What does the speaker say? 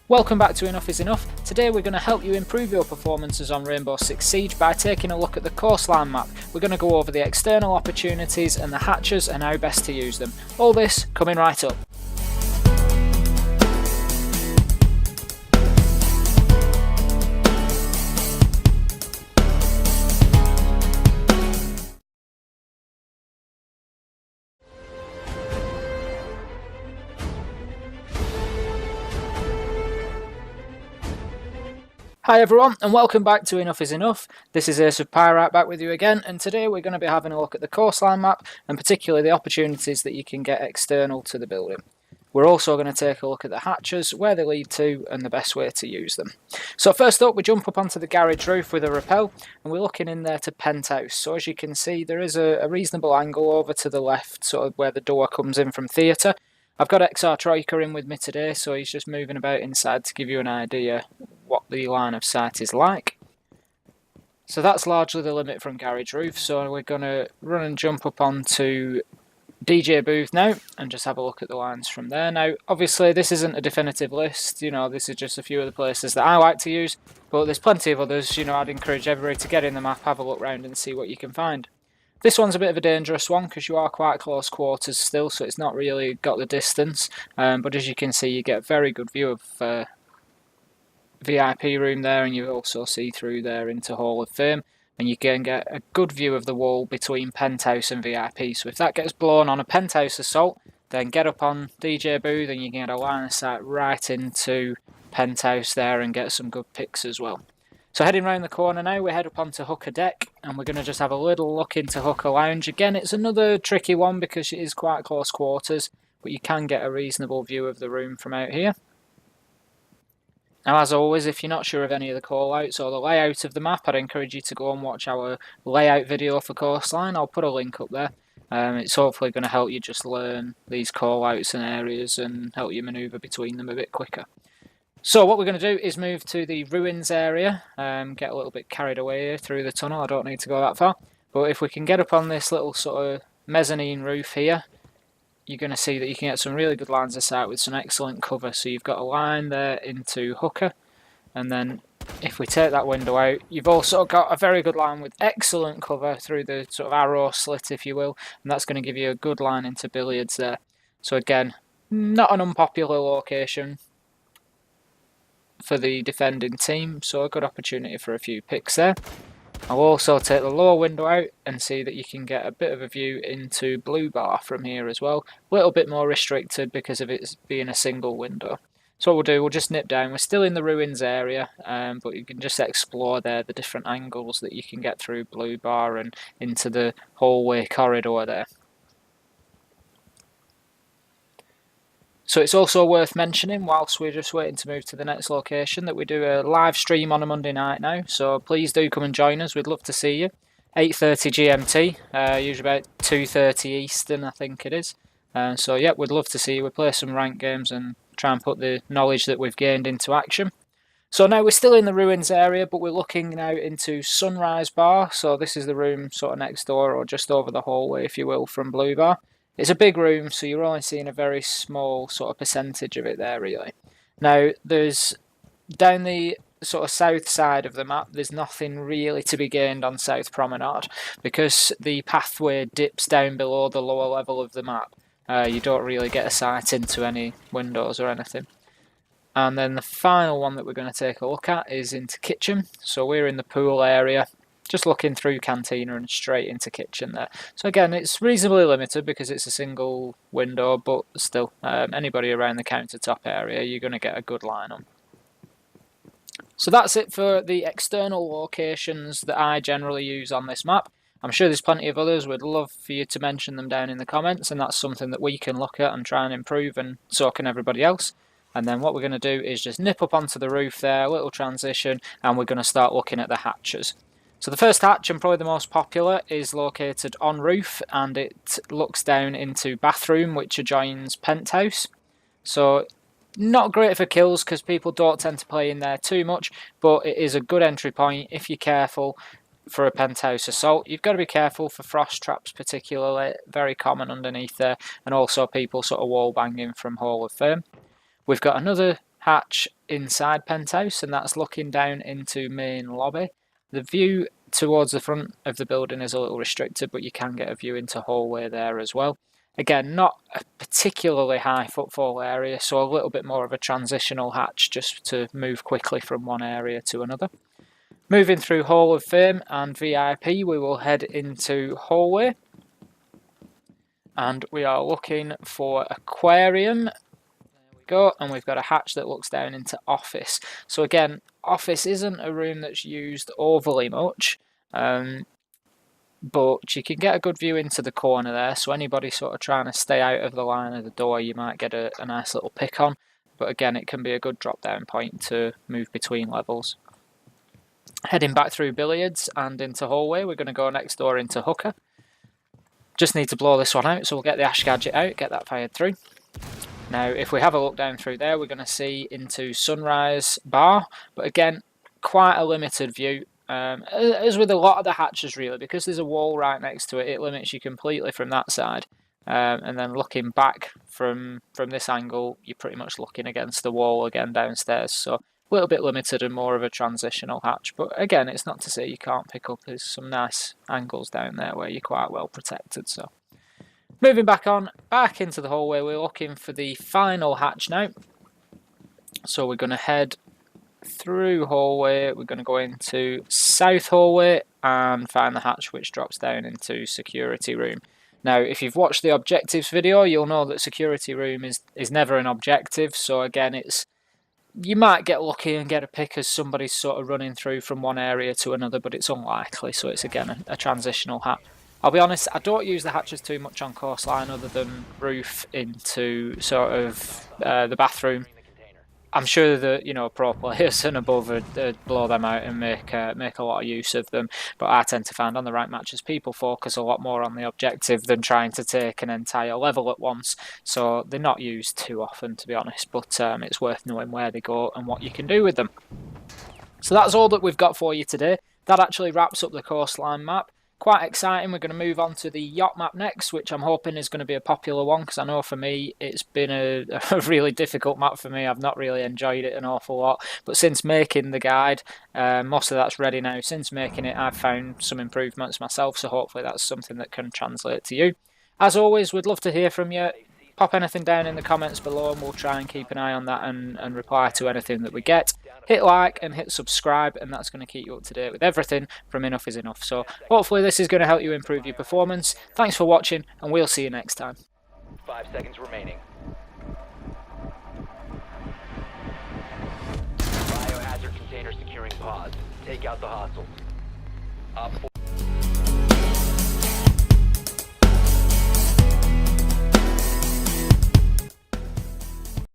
Welcome back to Enough is Enough. Today we're going to help you improve your performances on Rainbow Six Siege by taking a look at the Coastline Map. We're going to go over the external opportunities and the hatches and how best to use them. All this coming right up. Hi everyone and welcome back to Enough is Enough. This is Ace of Pyrite back with you again, and today we're going to be having a look at the Coastline Map and particularly the opportunities that you can get external to the building. We're also going to take a look at the hatches, where they lead to and the best way to use them. So first up we jump up onto the garage roof with a rappel and we're looking in there to penthouse. So as you can see there is a reasonable angle over to the left, sort of where the door comes in from theatre. I've got XR Troika in with me today, so he's just moving about inside to give you an idea what the line of sight is like. So that's largely the limit from garage roof, so we're going to run and jump up onto DJ booth now and just have a look at the lines from there. Now obviously this isn't a definitive list, this is just a few of the places that I like to use, but there's plenty of others. I'd encourage everybody to get in the map, have a look round and see what you can find. This one's a bit of a dangerous one because you are quite close quarters still, so it's not really got the distance, but as you can see you get a very good view of VIP room there, and you also see through there into Hall of Fame, and you can get a good view of the wall between penthouse and VIP. So if that gets blown on a penthouse assault, then get up on DJ booth and you can get a line of sight right into penthouse there and get some good picks as well. So heading round the corner now, we head up onto Hooker Deck and we're going to just have a little look into Hooker Lounge. Again, it's another tricky one because it is quite close quarters, but you can get a reasonable view of the room from out here. Now as always, if you're not sure of any of the callouts or the layout of the map, I'd encourage you to go and watch our layout video for Coastline. I'll put a link up there. It's hopefully going to help you just learn these callouts and areas and help you manoeuvre between them a bit quicker. So what we're going to do is move to the ruins area, get a little bit carried away through the tunnel. I don't need to go that far, but if we can get up on this little sort of mezzanine roof here, you're going to see that you can get some really good lines of sight with some excellent cover. So you've got a line there into Hooker, and then if we take that window out, you've also got a very good line with excellent cover through the sort of arrow slit, if you will, and that's going to give you a good line into Billiards there. So again, not an unpopular location for the defending team, so a good opportunity for a few picks there. I'll also take the lower window out and see that you can get a bit of a view into Blue Bar from here as well. A little bit more restricted because of it being a single window. So what we'll do, we'll just nip down. We're still in the ruins area, but you can just explore there the different angles that you can get through Blue Bar and into the hallway corridor there. So it's also worth mentioning, whilst we're just waiting to move to the next location, that we do a live stream on a Monday night now. So please do come and join us. We'd love to see you. 8:30 GMT, usually about 2:30 Eastern, I think it is. So yeah, we'd love to see you. We play some ranked games and try and put the knowledge that we've gained into action. So now we're still in the ruins area, but we're looking now into Sunrise Bar. So this is the room sort of next door, or just over the hallway, if you will, from Blue Bar. It's a big room, so you're only seeing a very small sort of percentage of it there, really. Now, there's down the sort of south side of the map, there's nothing really to be gained on South Promenade because the pathway dips down below the lower level of the map. You don't really get a sight into any windows or anything. And then the final one that we're going to take a look at is into Kitchen. So we're in the pool area, just looking through Cantina and straight into Kitchen there. So again, it's reasonably limited because it's a single window, but still, anybody around the countertop area, you're going to get a good line on. So that's it for the external locations that I generally use on this map. I'm sure there's plenty of others. We'd love for you to mention them down in the comments, and that's something that we can look at and try and improve, and so can everybody else. And then what we're going to do is just nip up onto the roof there, a little transition, and we're going to start looking at the hatches. So the first hatch, and probably the most popular, is located on roof, and it looks down into bathroom, which adjoins penthouse. So not great for kills because people don't tend to play in there too much, but it is a good entry point if you're careful for a penthouse assault. You've got to be careful for frost traps particularly, very common underneath there, and also people sort of wall banging from Hall of Fame. We've got another hatch inside penthouse, and that's looking down into main lobby. The view towards the front of the building is a little restricted, but you can get a view into hallway there as well. Again, not a particularly high footfall area, so a little bit more of a transitional hatch just to move quickly from one area to another. Moving through Hall of Fame and VIP, we will head into hallway. And we are looking for aquarium. There we go, and we've got a hatch that looks down into office. So again, office isn't a room that's used overly much. But you can get a good view into the corner there, so anybody sort of trying to stay out of the line of the door, you might get a nice little pick on. But again, it can be a good drop down point to move between levels. Heading back through billiards and into hallway, we're going to go next door into hooker. Just need to blow this one out, so we'll get the ash gadget out, get that fired through. Now, if we have a look down through there, we're going to see into sunrise bar, but again, quite a limited view. As with a lot of the hatches really, because there's a wall right next to it, it limits you completely from that side. And then looking back from this angle, you're pretty much looking against the wall again downstairs. So a little bit limited and more of a transitional hatch. But again, it's not to say you can't pick up. There's some nice angles down there where you're quite well protected. So moving back into the hallway, we're looking for the final hatch now. So we're going to head through hallway, we're going to go into south hallway and find the hatch which drops down into security room. Now, if you've watched the objectives video, you'll know that security room is never an objective. So again, you might get lucky and get a pick as somebody's sort of running through from one area to another, but it's unlikely. So it's again a transitional hatch. I'll be honest, I don't use the hatches too much on Coastline other than roof into sort of the bathroom. I'm sure that pro players and above would blow them out and make a lot of use of them. But I tend to find on the right matches people focus a lot more on the objective than trying to take an entire level at once. So they're not used too often, to be honest. But it's worth knowing where they go and what you can do with them. So that's all that we've got for you today. That actually wraps up the Coastline map. Quite exciting. We're going to move on to the yacht map next, which I'm hoping is going to be a popular one, because I know for me it's been a really difficult map for me. I've not really enjoyed it an awful lot, but since making the guide, most of that's ready now. Since making it, I've found some improvements myself, so hopefully that's something that can translate to you. As always, we'd love to hear from you. Pop anything down in the comments below and we'll try and keep an eye on that and reply to anything that we get. Hit like and hit subscribe, and that's going to keep you up to date with everything from Enough is Enough. So hopefully this is going to help you improve your performance. Thanks for watching, and we'll see you next time. 5 seconds remaining. Biohazard container securing pods. Take out the hostiles. Op 4